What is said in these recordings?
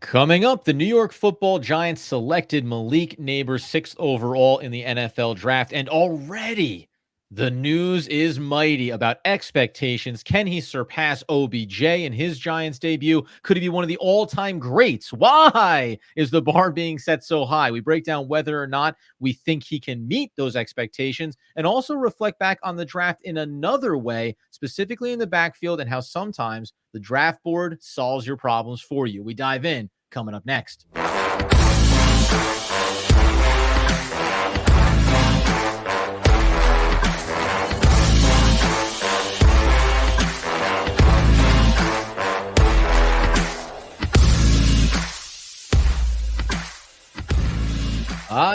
Coming up, the New York Football Giants selected Malik Nabers 6th overall in the NFL draft, and already the news is mighty about expectations. Can he surpass OBJ in his Giants debut? Could he be one of the all-time greats? Why is the bar being set so high? We break down whether or not we think he can meet those expectations and also reflect back on the draft in another way, specifically in the backfield and how sometimes the draft board solves your problems for you. We dive in coming up next.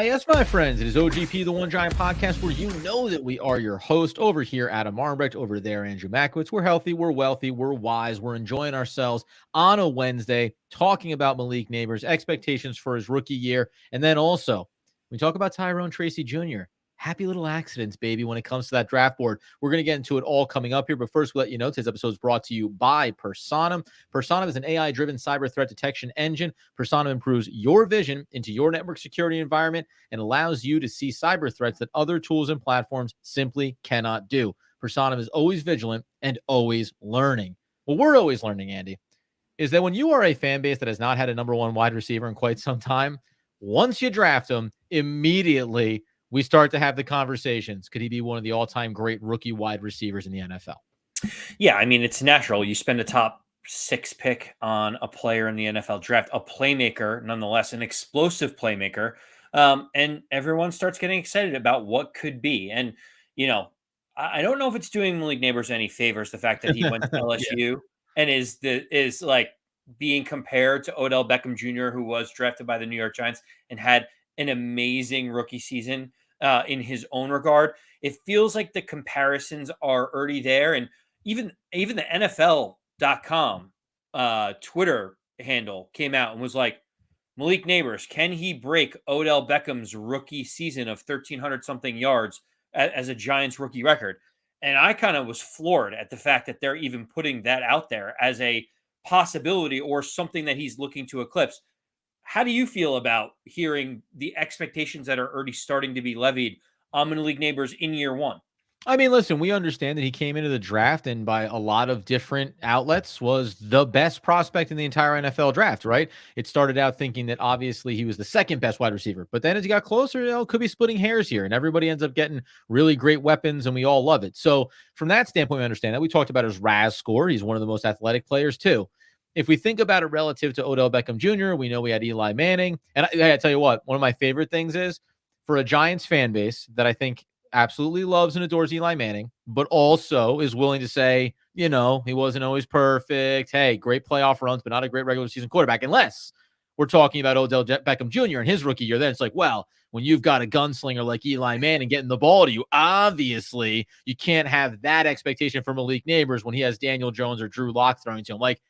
Yes, my friends, it is OGP, the One Giant Podcast, where you know that we are your host. Over here, Adam Armbrecht, over there, Andrew Makowitz. We're healthy, we're wealthy, we're wise, we're enjoying ourselves on a Wednesday, talking about Malik Nabers, expectations for his rookie year, and then also, we talk about Tyrone Tracy Jr., happy little accidents, baby, when it comes to that draft board. We're going to get into it all coming up here, but first, we'll let you know today's episode is brought to you by Personam. Personam is an AI-driven cyber threat detection engine. Personam improves your vision into your network security environment and allows you to see cyber threats that other tools and platforms simply cannot do. Personam is always vigilant and always learning. Well, we're always learning, Andy, is that when you are a fan base that has not had a number one wide receiver in quite some time, once you draft him, immediately we start to have the conversations. Could he be one of the all-time great rookie wide receivers in the NFL? Yeah, I mean, it's natural. You spend a top 6 pick on a player in the NFL draft, a playmaker, nonetheless, an explosive playmaker, and everyone starts getting excited about what could be. And, you know, I don't know if it's doing Malik Nabers any favors, the fact that he went to LSU and is like being compared to Odell Beckham Jr., who was drafted by the New York Giants and had an amazing rookie season in his own regard. It feels like the comparisons are already there. And even the NFL.com Twitter handle came out and was like, Malik Nabers, can he break Odell Beckham's rookie season of 1,300 something yards as a Giants rookie record? And I kind of was floored at the fact that they're even putting that out there as a possibility or something that he's looking to eclipse. How do you feel about hearing the expectations that are already starting to be levied on Malik Nabers in year one? I mean, listen, we understand that he came into the draft and by a lot of different outlets was the best prospect in the entire NFL draft, right? It started out thinking that obviously he was the second best wide receiver, but then as he got closer, could be splitting hairs here and everybody ends up getting really great weapons and we all love it. So from that standpoint, we understand that. We talked about his RAS score. He's one of the most athletic players too. If we think about it relative to Odell Beckham Jr., we know we had Eli Manning. And I gotta tell you what, one of my favorite things is for a Giants fan base that I think absolutely loves and adores Eli Manning, but also is willing to say, he wasn't always perfect. Hey, great playoff runs, but not a great regular season quarterback, unless we're talking about Odell Beckham Jr. in his rookie year. Then it's like, well, when you've got a gunslinger like Eli Manning getting the ball to you, obviously you can't have that expectation for Malik Nabers when he has Daniel Jones or Drew Lock throwing to him. Like,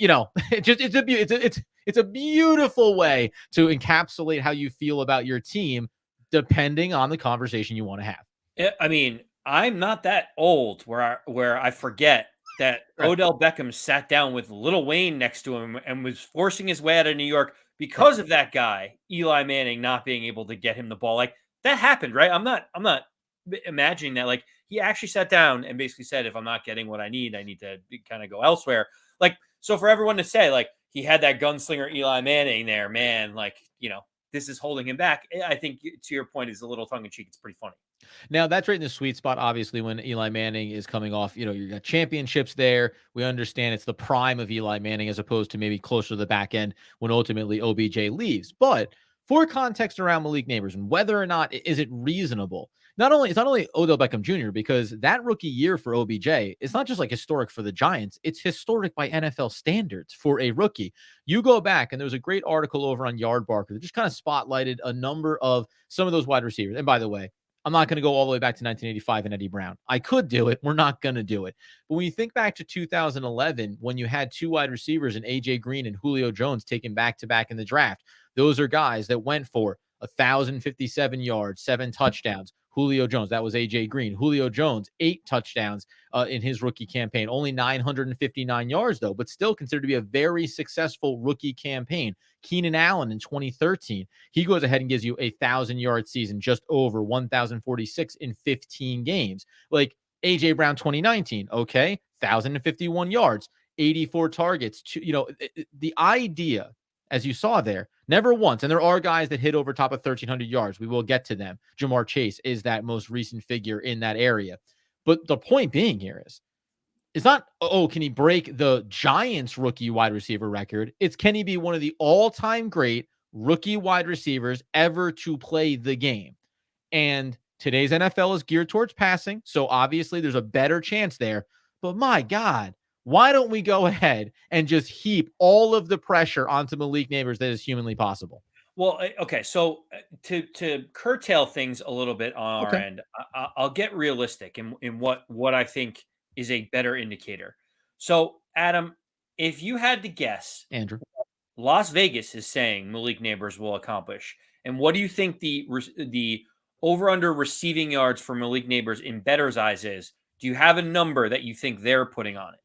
it's a beautiful way to encapsulate how you feel about your team, depending on the conversation you want to have. I mean, I'm not that old where I forget that Odell Beckham sat down with Lil Wayne next to him and was forcing his way out of New York because of that guy, Eli Manning, not being able to get him the ball. Like that happened, right? I'm not imagining that. Like he actually sat down and basically said, if I'm not getting what I need to kind of go elsewhere. Like, so for everyone to say like he had that gunslinger Eli Manning there, man, like, this is holding him back. I think to your point is a little tongue in cheek. It's pretty funny. Now that's right in the sweet spot. Obviously, when Eli Manning is coming off, you got championships there. We understand it's the prime of Eli Manning as opposed to maybe closer to the back end when ultimately OBJ leaves. But for context around Malik Nabers and whether or not is it reasonable, it's not only Odell Beckham Jr. because that rookie year for OBJ, it's not just like historic for the Giants, it's historic by NFL standards for a rookie. You go back and there was a great article over on Yardbarker that just kind of spotlighted a number of some of those wide receivers. And by the way, I'm not going to go all the way back to 1985 and Eddie Brown. I could do it. We're not going to do it. But when you think back to 2011, when you had two wide receivers and AJ Green and Julio Jones taken back-to-back in the draft, those are guys that went for 1,057 yards, 7 touchdowns. Julio Jones. That was AJ Green. Julio Jones, 8 touchdowns in his rookie campaign. Only 959 yards, though, but still considered to be a very successful rookie campaign. Keenan Allen in 2013, he goes ahead and gives you a 1,000-yard season, just over 1,046 in 15 games. Like AJ Brown 2019, okay, 1,051 yards, 84 targets. The idea, as you saw there, never once, and there are guys that hit over top of 1,300 yards. We will get to them. Jamar Chase is that most recent figure in that area. But the point being here is, it's not, oh, can he break the Giants rookie wide receiver record? It's, can he be one of the all-time great rookie wide receivers ever to play the game? And today's NFL is geared towards passing, so obviously there's a better chance there. But my God, why don't we go ahead and just heap all of the pressure onto Malik Nabers that is humanly possible? Well, okay. So to curtail things a little bit on our Okay, end, I'll get realistic in what I think is a better indicator. So, Adam, if you had to guess, Andrew. Las Vegas is saying Malik Nabers will accomplish, and what do you think the over under receiving yards for Malik Nabers in bettors' eyes is? Do you have a number that you think they're putting on it?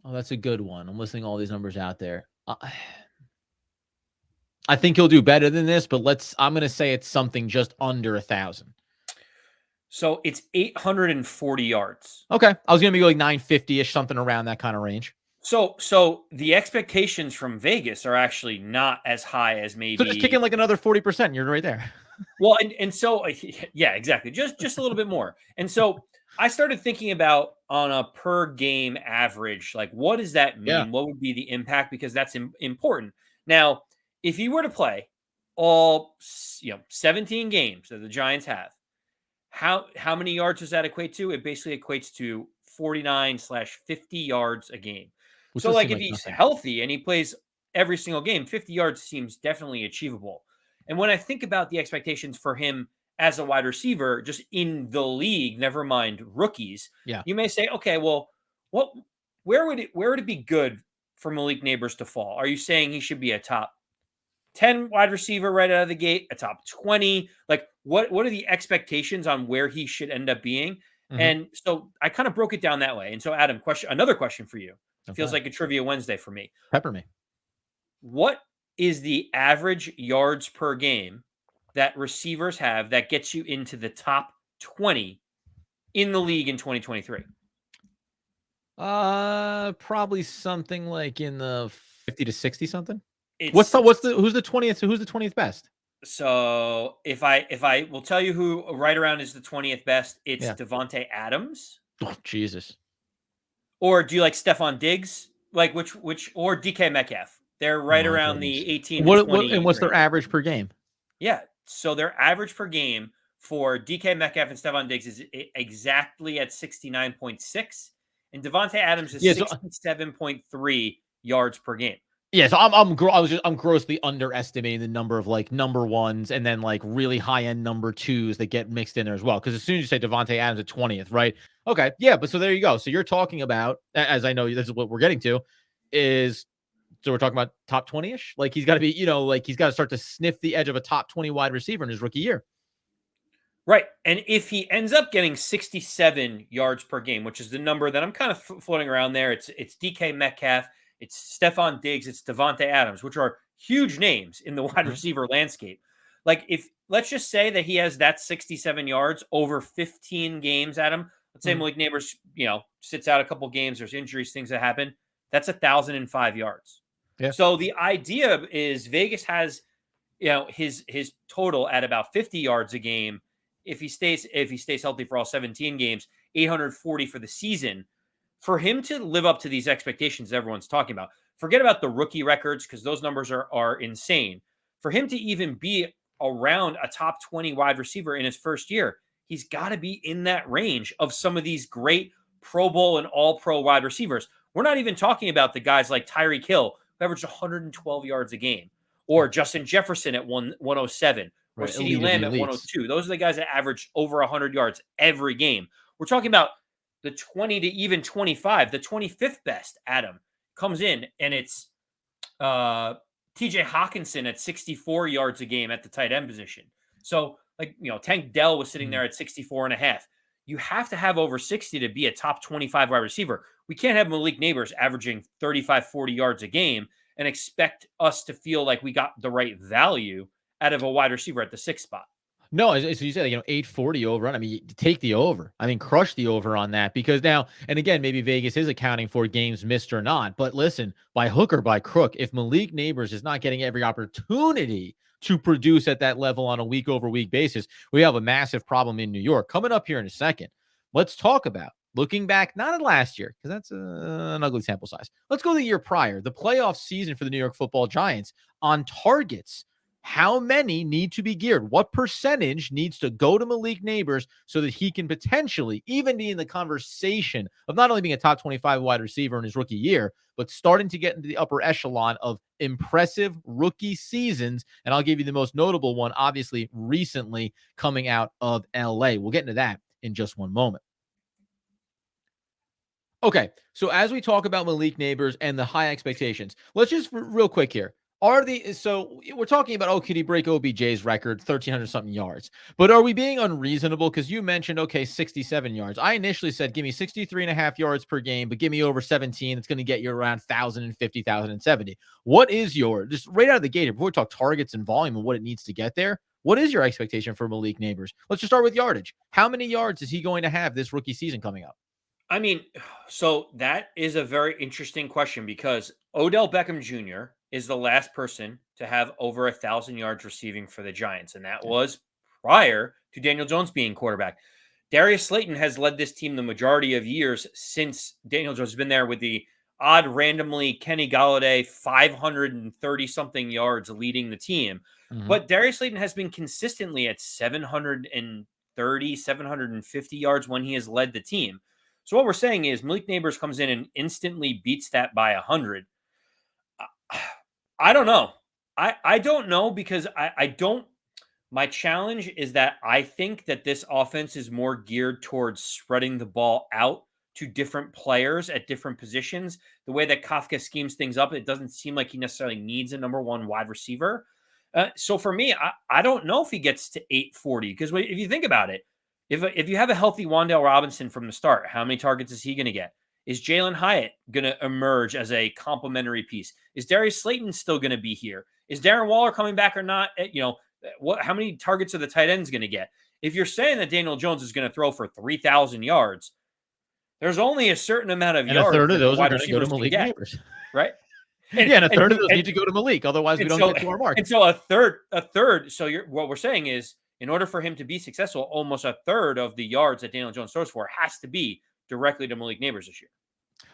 Oh, that's a good one. I'm listening to all these numbers out there. I think he'll do better than this, but I'm going to say it's something just under 1,000. So it's 840 yards. Okay. I was going to be like 950-ish, something around that kind of range. So the expectations from Vegas are actually not as high as maybe. So just kick in like another 40%. You're right there. Well, and so yeah, exactly. Just a little bit more. And so I started thinking about on a per game average, like what does that mean? Yeah. What would be the impact? Because that's important. Now, if you were to play all 17 games that the Giants have, how many yards does that equate to? It basically equates to 49/50 yards a game. Which So does like seem if like he's nothing. healthy and he plays every single game, 50 yards seems definitely achievable. And when I think about the expectations for him as a wide receiver, just in the league, never mind rookies, Yeah. you may say, okay, well, what where would it be good for Malik Nabers to fall? Are you saying he should be a top 10 wide receiver right out of the gate, a top 20? Like what are the expectations on where he should end up being? Mm-hmm. And so I kind of broke it down that way. And so Adam, another question for you. Feels Okay. like a trivia Wednesday for me. Pepper me. What is the average yards per game that receivers have that gets you into the top 20 in the league in 2023? Probably something like in the 50 to 60 something. It's Who's the 20th best? So if I will tell you who right around is the 20th best, it's Yeah. Devontae Adams. Oh, Jesus. Or do you like Stephon Diggs? Like which or DK Metcalf? They're Oh right my around goodness. the 18 to 20 What's their range. average per game? Yeah. So their average per game for DK Metcalf and Stephon Diggs is exactly at 69.6, and Devontae Adams is Yeah, 67.3 yards per game. Yeah, so I'm grossly underestimating the number of like number ones and then like really high end number twos that get mixed in there as well. Because as soon as you say Devontae Adams at 20th, right? Okay, yeah, but so there you go. So you're talking about, as I know this is what we're getting to, is so we're talking about top 20-ish. Like he's got to be, like he's got to start to sniff the edge of a top 20 wide receiver in his rookie year. Right. And if he ends up getting 67 yards per game, which is the number that I'm kind of floating around there, it's DK Metcalf, it's Stephon Diggs, it's Devontae Adams, which are huge names in the wide receiver landscape. Like if let's just say that he has that 67 yards over 15 games, Adam. Let's say Malik Nabers, sits out a couple games, there's injuries, things that happen. That's 1,005 yards. Yeah. So the idea is Vegas has, his total at about 50 yards a game. If he stays healthy for all 17 games, 840 for the season. For him to live up to these expectations everyone's talking about, forget about the rookie records because those numbers are insane. For him to even be around a top 20 wide receiver in his first year, he's got to be in that range of some of these great Pro Bowl and All-Pro wide receivers. We're not even talking about the guys like Tyreek Hill, who averaged 112 yards a game, or Justin Jefferson at 107, or Right. CeeDee Lamb at 102. Those are the guys that average over 100 yards every game. We're talking about the 20 to even 25, the 25th best, Adam, comes in, and it's TJ Hawkinson at 64 yards a game at the tight end position. So, like, Tank Dell was sitting Mhm. there at 64.5. You have to have over 60 to be a top 25 wide receiver. We can't have Malik Nabers averaging 35, 40 yards a game and expect us to feel like we got the right value out of a wide receiver at the 6th spot. No, as you said, 840 over. I mean, take the over. I mean, crush the over on that because now, and again, maybe Vegas is accounting for games missed or not. But listen, by hook or by crook, if Malik Nabers is not getting every opportunity to produce at that level on a week over week basis, we have a massive problem in New York. Coming up here in a second, let's talk about looking back, not at last year, because that's an ugly sample size. Let's go the year prior, the playoff season for the New York Football Giants on targets. How many need to be geared? What percentage needs to go to Malik Nabers so that he can potentially even be in the conversation of not only being a top 25 wide receiver in his rookie year, but starting to get into the upper echelon of impressive rookie seasons? And I'll give you the most notable one, obviously, recently coming out of LA. We'll get into that in just one moment. Okay, so as we talk about Malik Nabers and the high expectations, let's just real quick here. So we're talking about, could he break OBJ's record, 1,300 something yards? But are we being unreasonable? Because you mentioned, 67 yards. I initially said, give me 63 and a half yards per game, but give me over 17. It's going to get you around 1,050, 1,070. What is just right out of the gate here, before we talk targets and volume and what it needs to get there? What is your expectation for Malik Nabers? Let's just start with yardage. How many yards is he going to have this rookie season coming up? I mean, so that is a very interesting question because Odell Beckham Jr. is the last person to have over 1,000 yards receiving for the Giants, and that was prior to Daniel Jones being quarterback. Darius Slayton has led this team the majority of years since Daniel Jones has been there, with the odd randomly Kenny Galladay 530 something yards leading the team. Mhm. But Darius Slayton has been consistently at 730, 750 yards when he has led the team. So what we're saying is Malik Nabers comes in and instantly beats that by 100. I don't know. I don't know because I don't. My challenge is that I think that this offense is more geared towards spreading the ball out to different players at different positions. The way that Kafka schemes things up, it doesn't seem like he necessarily needs a number one wide receiver. So for me, I don't know if he gets to 840 because if you think about it, if you have a healthy Wan'Dale Robinson from the start, how many targets is he going to get? Is Jalen Hyatt going to emerge as a complementary piece? Is Darius Slayton still going to be here? Is Darren Waller coming back or not? How many targets are the tight ends going to get? If you're saying that Daniel Jones is going to throw for 3,000 yards, there's only a certain amount of And a yards third of that the those are wide going to go to receivers can Malik get, Nabers. right? Yeah, and a third of those need to go to Malik. Otherwise, we don't get to our mark. And so a third. So what we're saying is, in order for him to be successful, almost a third of the yards that Daniel Jones throws for has to be directly to Malik Nabers this year.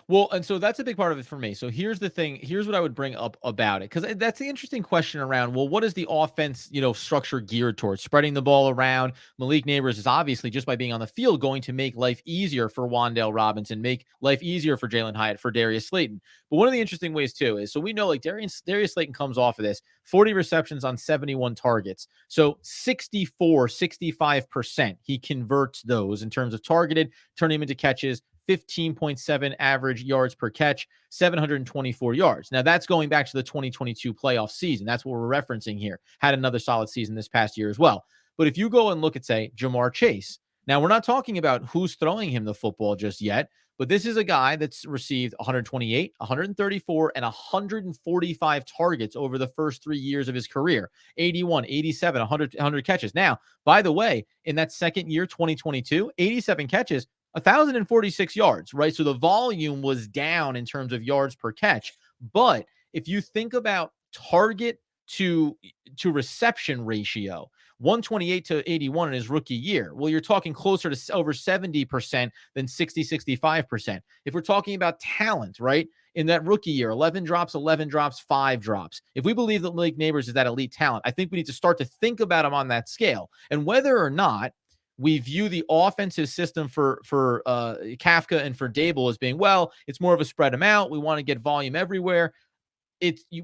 Well, and so that's a big part of it for me. So here's the thing. Here's what I would bring up about it, because that's the interesting question around. Well, what is the offense, structure geared towards? Spreading the ball around. Malik Nabers is obviously, just by being on the field, going to make life easier for Wan'Dale Robinson, make life easier for Jalen Hyatt, for Darius Slayton. But one of the interesting ways too is, so we know like Darius Slayton comes off of this 40 receptions on 71 targets. So 65% he converts those in terms of targeted, turning them into catches. 15.7 average yards per catch, 724 yards. Now, that's going back to the 2022 playoff season. That's what we're referencing here. Had another solid season this past year as well. But if you go and look at, say, Jamar Chase, now we're not talking about who's throwing him the football just yet, but this is a guy that's received 128, 134, and 145 targets over the first 3 years of his career. 81, 87, 100 catches. Now, by the way, in that second year, 2022, 87 catches, 1,046 yards, right? So the volume was down in terms of yards per catch. But if you think about target to reception ratio, 128 to 81 in his rookie year, well, you're talking closer to over 70% than 65%. If we're talking about talent, right? In that rookie year, 11 drops, 5 drops. If we believe that Malik Nabers is that elite talent, I think we need to start to think about him on that scale. And whether or not we view the offensive system for Kafka and for Dable as being, well, it's more of a spread them out. We want to get volume everywhere.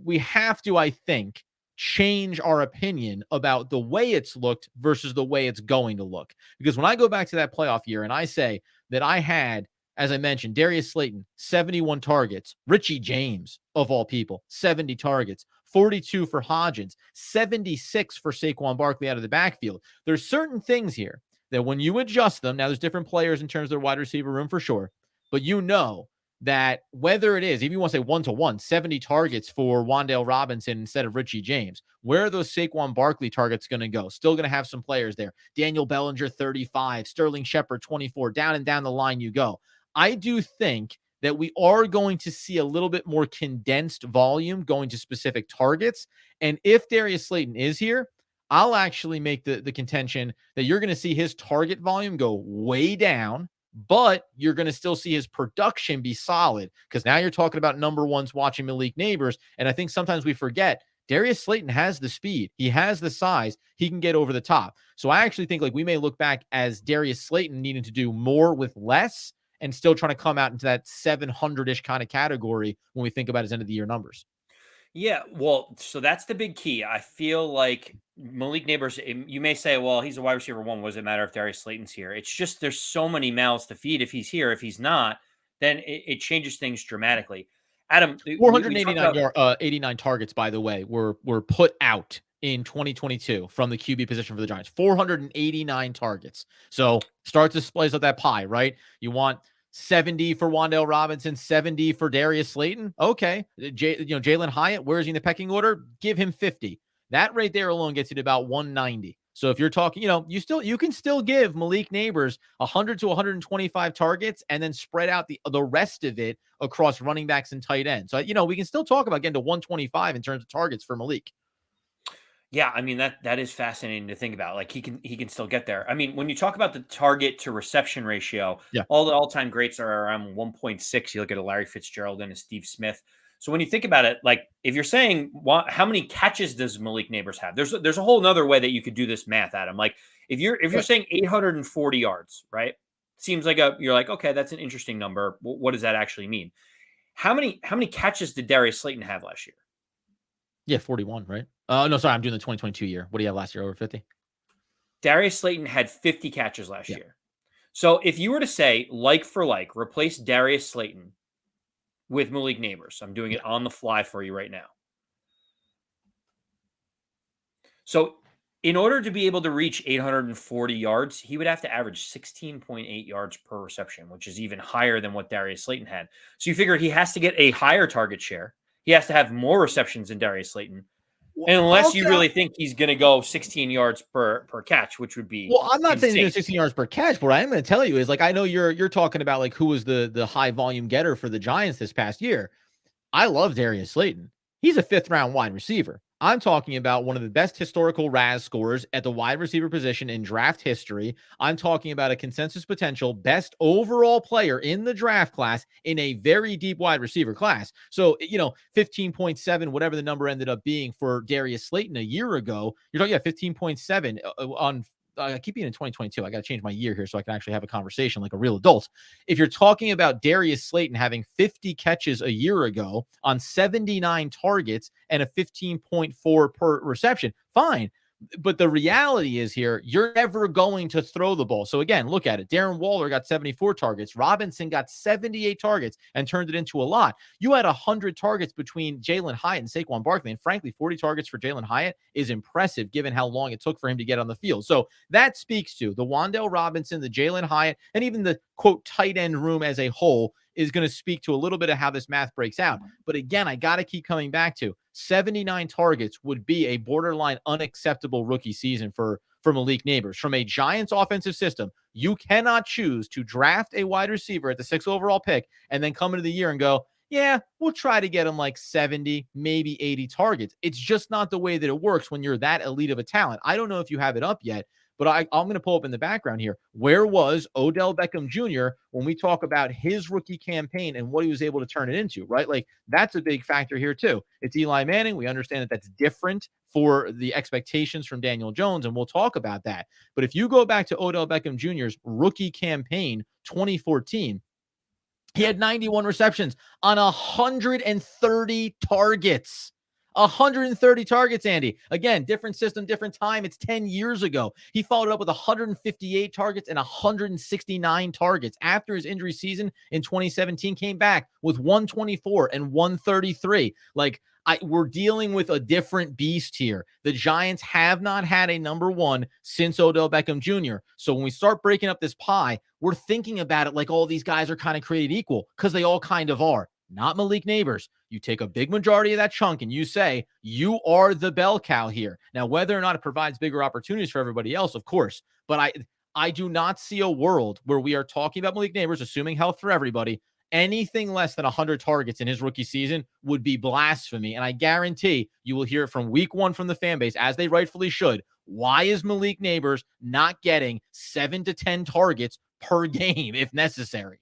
We have to, I think, change our opinion about the way it's looked versus the way it's going to look. Because when I go back to that playoff year and I say that I had as I mentioned, Darius Slayton, 71 targets. Richie James, of all people, 70 targets. 42 for Hodgins, 76 for Saquon Barkley out of the backfield. There's certain things here that when you adjust them, now there's different players in terms of their wide receiver room for sure, but you know that whether it is, if you want to say 1-to-1, 70 targets for Wan'Dale Robinson instead of Richie James, where are those Saquon Barkley targets going to go? Still going to have some players there. Daniel Bellinger, 35, Sterling Shepard, 24, down and down the line you go. I do think that we are going to see a little bit more condensed volume going to specific targets. And if Darius Slayton is here, I'll actually make the contention that you're going to see his target volume go way down, but you're going to still see his production be solid because now you're talking about number ones watching Malik Nabers. And I think sometimes we forget Darius Slayton has the speed. He has the size. He can get over the top. So I actually think like we may look back as Darius Slayton needing to do more with less and still trying to come out into that 700-ish kind of category when we think about his end of the year numbers. Yeah, well, so that's the big key. I feel like Malik Nabers, you may say, well, he's a wide receiver one. What does it matter if Darius Slayton's here? It's just there's so many mouths to feed if he's here. If he's not, then it changes things dramatically. Adam, we talked about 89 targets, by the way, were put out in 2022 from the QB position for the Giants. 489 targets. So start to slice up that pie, right? You want 70 for Wan'Dale Robinson, 70 for Darius Slayton. Okay. Jalen Hyatt, where is he in the pecking order? Give him 50. That right there alone gets you to about 190. So if you're talking, you can still give Malik Nabers 100 to 125 targets and then spread out the rest of it across running backs and tight ends. So, we can still talk about getting to 125 in terms of targets for Malik. Yeah, I mean that is fascinating to think about. Like he can still get there. I mean, when you talk about the target to reception ratio, Yeah. all the all-time greats are around 1.6. You look at a Larry Fitzgerald and a Steve Smith. So when you think about it, like if you're saying how many catches does Malik Nabers have? There's a whole nother way that you could do this math, Adam. Like if you're saying 840 yards, right? Seems like you're like, okay, that's an interesting number. What does that actually mean? How many catches did Darius Slayton have last year? Yeah, 41, right? No, sorry, I'm doing the 2022 year. What do you have last year? Over 50? Darius Slayton had 50 catches last year. So if you were to say, like for like, replace Darius Slayton with Malik Nabers, I'm doing it on the fly for you right now. So in order to be able to reach 840 yards, he would have to average 16.8 yards per reception, which is even higher than what Darius Slayton had. So you figure he has to get a higher target share. He has to have more receptions than Darius Slayton. And unless you really think he's going to go 16 yards per catch, which would be I'm not saying he's going to 16 yards per catch. But what I'm going to tell you is, like, I know you're talking about like who was the high volume getter for the Giants this past year. I love Darius Slayton. He's a 5th round wide receiver. I'm talking about one of the best historical RAS scorers at the wide receiver position in draft history. I'm talking about a consensus potential best overall player in the draft class in a very deep wide receiver class. So, 15.7, whatever the number ended up being for Darius Slayton a year ago, you're talking about 15.7 on I keep being in 2022. I got to change my year here so I can actually have a conversation like a real adult. If you're talking about Darius Slayton having 50 catches a year ago on 79 targets and a 15.4 per reception, fine. But the reality is here, you're never going to throw the ball. So again, look at it. Darren Waller got 74 targets. Robinson got 78 targets and turned it into a lot. You had 100 targets between Jalen Hyatt and Saquon Barkley. And frankly, 40 targets for Jalen Hyatt is impressive given how long it took for him to get on the field. So that speaks to the Wan'Dale Robinson, the Jalen Hyatt, and even the quote tight end room as a whole is going to speak to a little bit of how this math breaks out. But again, I got to keep coming back to 79 targets would be a borderline unacceptable rookie season for Malik Nabers. From a Giants offensive system, you cannot choose to draft a wide receiver at the 6th overall pick and then come into the year and go, yeah, we'll try to get him like 70, maybe 80 targets. It's just not the way that it works when you're that elite of a talent. I don't know if you have it up yet, but I'm going to pull up in the background here. Where was Odell Beckham Jr. when we talk about his rookie campaign and what he was able to turn it into, right? Like that's a big factor here too. It's Eli Manning. We understand that that's different for the expectations from Daniel Jones, and we'll talk about that. But if you go back to Odell Beckham Jr.'s rookie campaign, 2014, he had 91 receptions on 130 targets. 130 targets, Andy. Again, different system, different time. It's 10 years ago. He followed up with 158 targets and 169 targets after his injury season in 2017, came back with 124 and 133. Like, we're dealing with a different beast here. The Giants have not had a number one since Odell Beckham Jr. So when we start breaking up this pie, we're thinking about it like all these guys are kind of created equal, because they all kind of are. Not Malik Nabers. You take a big majority of that chunk and you say, you are the bell cow here. Now, whether or not it provides bigger opportunities for everybody else, of course, but I do not see a world where we are talking about Malik Nabers, assuming health for everybody. Anything less than 100 targets in his rookie season would be blasphemy. And I guarantee you will hear it from week one from the fan base, as they rightfully should. Why is Malik Nabers not getting 7 to 10 targets per game if necessary?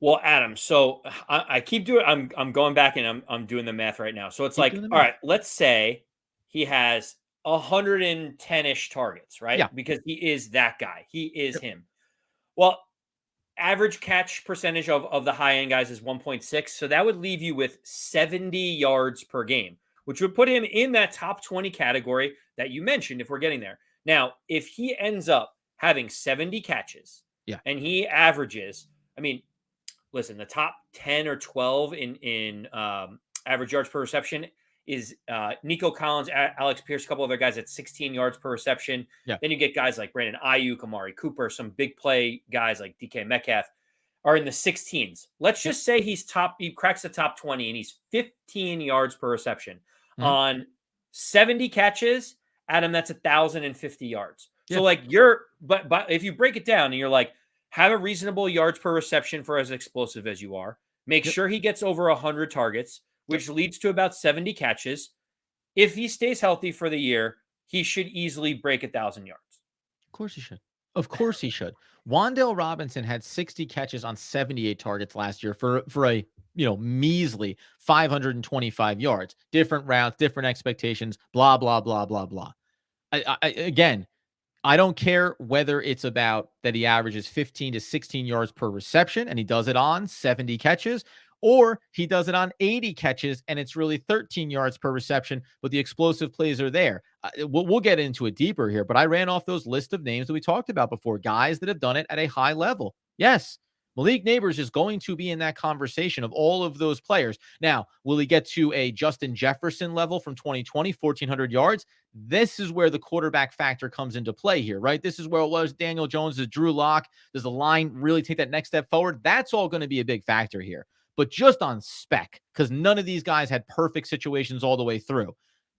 Well, Adam, so I keep doing. I'm going back and I'm doing the math right now. So it's like, all right, let's say he has 110-ish targets, right? Yeah. Because he is that guy. He is him. Well, average catch percentage of the high end guys is 1.6. So that would leave you with 70 yards per game, which would put him in that top 20 category that you mentioned if we're getting there. Now, if he ends up having 70 catches and he averages, I mean, listen, the top 10 or 12 in average yards per reception is Nico Collins, Alex Pierce, a couple other guys at 16 yards per reception. Yeah. Then you get guys like Brandon Ayuk, Amari Cooper, some big play guys like DK Metcalf are in the 16s. Let's just say he cracks the top 20 and he's 15 yards per reception on 70 catches. Adam, that's 1,050 yards. So like but if you break it down and you're like, have a reasonable yards per reception for as explosive as you are. Make sure he gets over 100 targets, which leads to about 70 catches. If he stays healthy for the year, he should easily break 1,000 yards. Of course he should. Of course he should. Wan'Dale Robinson had 60 catches on 78 targets last year for a measly 525 yards. Different routes, different expectations, blah, blah, blah, blah, blah. Again, I don't care whether it's about that he averages 15 to 16 yards per reception and he does it on 70 catches, or he does it on 80 catches and it's really 13 yards per reception, but the explosive plays are there. We'll get into it deeper here, but I ran off those list of names that we talked about before, guys that have done it at a high level. Yes, Malik Nabers is going to be in that conversation of all of those players. Now, will he get to a Justin Jefferson level from 2020, 1,400 yards? This is where the quarterback factor comes into play here, right? This is where it was Daniel Jones, is Drew Lock. Does the line really take that next step forward? That's all going to be a big factor here. But just on spec, because none of these guys had perfect situations all the way through.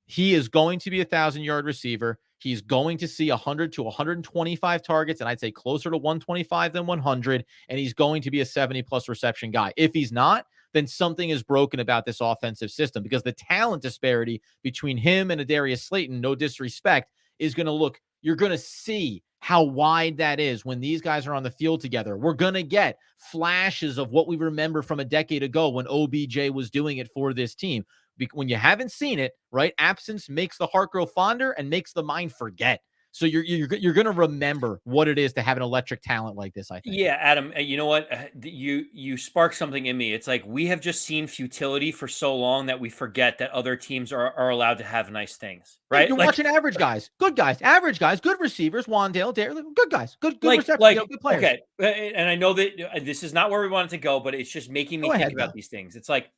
He is going to be 1,000-yard receiver. He's going to see 100 to 125 targets, and I'd say closer to 125 than 100, and he's going to be a 70-plus reception guy. If he's not, then something is broken about this offensive system, because the talent disparity between him and Adarius Slayton, no disrespect, is going to look, you're going to see how wide that is when these guys are on the field together. We're going to get flashes of what we remember from a decade ago when OBJ was doing it for this team. When you haven't seen it, right? Absence makes the heart grow fonder and makes the mind forget. So you're going to remember what it is to have an electric talent like this, I think. Yeah, Adam, you know what? You sparked something in me. It's like we have just seen futility for so long that we forget that other teams are allowed to have nice things, right? You're watching average guys, good guys, average guys, good receivers, Wan'Dale, good guys, good reception, good players. Okay, and I know that this is not where we wanted to go, but it's just making me think about these things. It's like,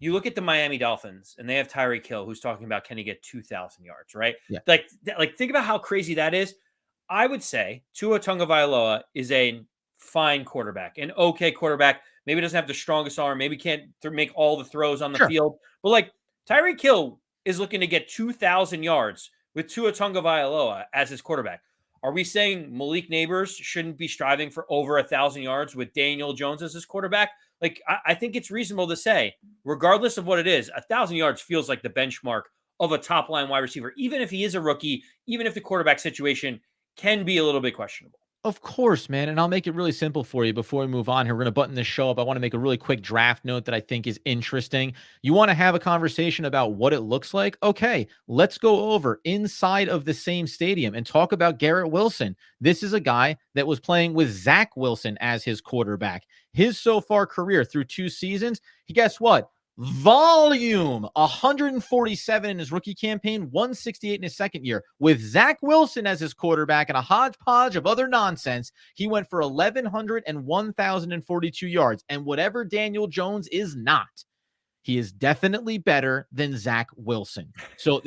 you look at the Miami Dolphins and they have Tyreek Hill, who's talking about, can he get 2,000 yards, right? Yeah. Like think about how crazy that is. I would say Tua Tagovailoa is a fine quarterback, an okay quarterback. Maybe doesn't have the strongest arm. Maybe can't make all the throws on the field. But like Tyreek Hill is looking to get 2,000 yards with Tua Tagovailoa as his quarterback. Are we saying Malik Nabers shouldn't be striving for over 1,000 yards with Daniel Jones as his quarterback? Like, I think it's reasonable to say, regardless of what it is, 1,000 yards feels like the benchmark of a top-line wide receiver, even if he is a rookie, even if the quarterback situation can be a little bit questionable. Of course, man. And I'll make it really simple for you before we move on here. We're going to button this show up. I want to make a really quick draft note that I think is interesting. You want to have a conversation about what it looks like? Okay, let's go over inside of the same stadium and talk about Garrett Wilson. This is a guy that was playing with Zach Wilson as his quarterback. His so far career through 2 seasons, guess what? volume. 147 in his rookie campaign, 168 in his second year. With Zach Wilson as his quarterback and a hodgepodge of other nonsense, he went for 1,100 and 1,042 yards. And whatever Daniel Jones is not, he is definitely better than Zach Wilson. So,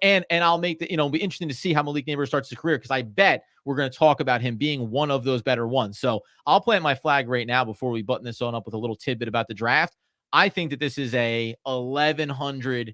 and I'll make the, it'll be interesting to see how Malik Nabers starts his career, because I bet we're going to talk about him being one of those better ones. So I'll plant my flag right now before we button this on up with a little tidbit about the draft. I think that this is a 1,100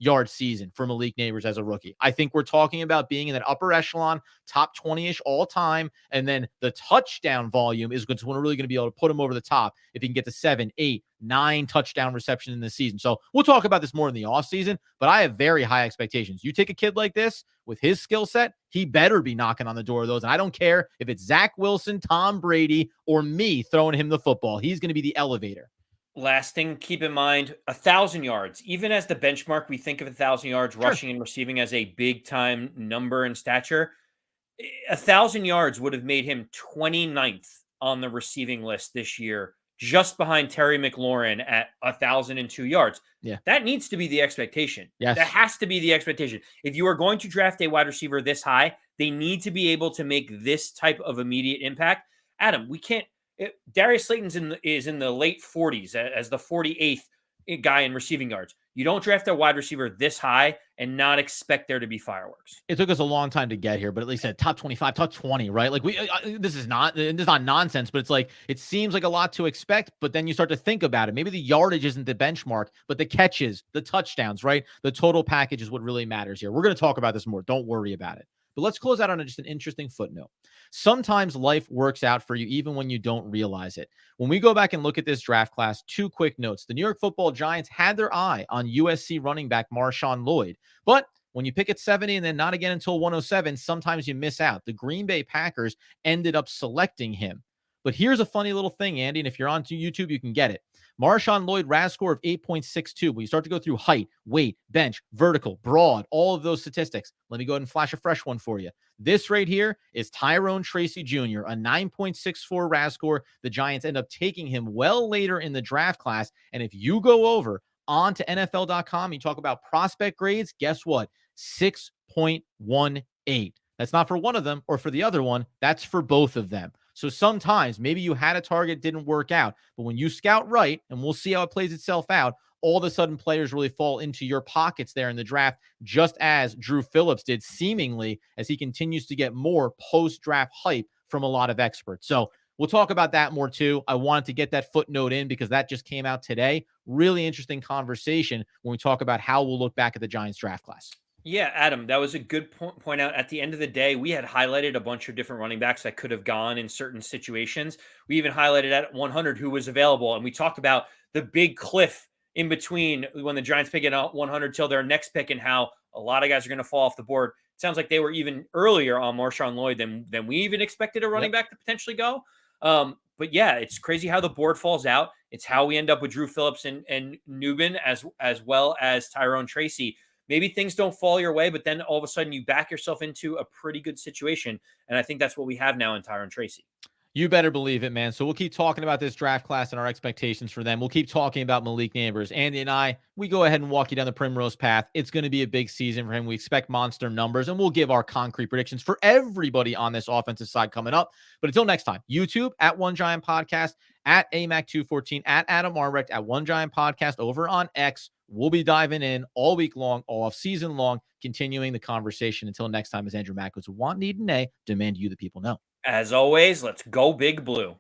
yard season for Malik Nabers as a rookie. I think we're talking about being in that upper echelon, top 20-ish all time. And then the touchdown volume is really going to be able to put him over the top if he can get to 7, 8, 9 touchdown reception in the season. So we'll talk about this more in the offseason, but I have very high expectations. You take a kid like this with his skill set, he better be knocking on the door of those. And I don't care if it's Zach Wilson, Tom Brady, or me throwing him the football. He's going to be the elevator. Last thing, keep in mind, 1,000 yards. Even as the benchmark, we think of 1,000 yards rushing and receiving as a big time number and stature. 1,000 yards would have made him 29th on the receiving list this year, just behind Terry McLaurin at 1,002 yards. Yeah. That needs to be the expectation. Yes. That has to be the expectation. If you are going to draft a wide receiver this high, they need to be able to make this type of immediate impact. Adam, we can't. Darius Slayton is in the late 40s as the 48th guy in receiving yards. You don't draft a wide receiver this high and not expect there to be fireworks. It took us a long time to get here, but at least at top 25, top 20, right? Like this is not nonsense, but it's like, it seems like a lot to expect, but then you start to think about it. Maybe the yardage isn't the benchmark, but the catches, the touchdowns, right? The total package is what really matters here. We're going to talk about this more. Don't worry about it. But let's close out on just an interesting footnote. Sometimes life works out for you even when you don't realize it. When we go back and look at this draft class, 2 quick notes. The New York Football Giants had their eye on USC running back Marshawn Lloyd. But when you pick at 70 and then not again until 107, sometimes you miss out. The Green Bay Packers ended up selecting him. But here's a funny little thing, Andy, and if you're on YouTube, you can get it. Marshawn Lloyd RAS score of 8.62. When you start to go through height, weight, bench, vertical, broad, all of those statistics, let me go ahead and flash a fresh one for you. This right here is Tyrone Tracy Jr., a 9.64 RAS score. The Giants end up taking him well later in the draft class. And if you go over onto NFL.com, you talk about prospect grades, guess what? 6.18. That's not for one of them or for the other one. That's for both of them. So sometimes maybe you had a target, didn't work out, but when you scout right, and we'll see how it plays itself out, all of a sudden players really fall into your pockets there in the draft, just as Drew Phillips did seemingly as he continues to get more post-draft hype from a lot of experts. So we'll talk about that more too. I wanted to get that footnote in because that just came out today. Really interesting conversation when we talk about how we'll look back at the Giants draft class. Yeah, Adam, that was a good point out. At the end of the day, we had highlighted a bunch of different running backs that could have gone in certain situations. We even highlighted at 100 who was available, and we talked about the big cliff in between when the Giants pick it out 100 till their next pick and how a lot of guys are going to fall off the board. It sounds like they were even earlier on Marshawn Lloyd than we even expected a running back to potentially go. But yeah, it's crazy how the board falls out. It's how we end up with Drew Phillips and Nubin as well as Tyrone Tracy. Maybe things don't fall your way, but then all of a sudden you back yourself into a pretty good situation. And I think that's what we have now in Tyrone Tracy. You better believe it, man. So we'll keep talking about this draft class and our expectations for them. We'll keep talking about Malik Nabers. Andy and I, we go ahead and walk you down the primrose path. It's going to be a big season for him. We expect monster numbers, and we'll give our concrete predictions for everybody on this offensive side coming up. But until next time, YouTube at One Giant Podcast, at AMAC214, at Adam Armbrecht, at One Giant Podcast over on X. We'll be diving in all week long, all off season long, continuing the conversation. Until next time, as Andrew Mackowitz, want, need, and a, demand you the people know. As always, let's go Big Blue.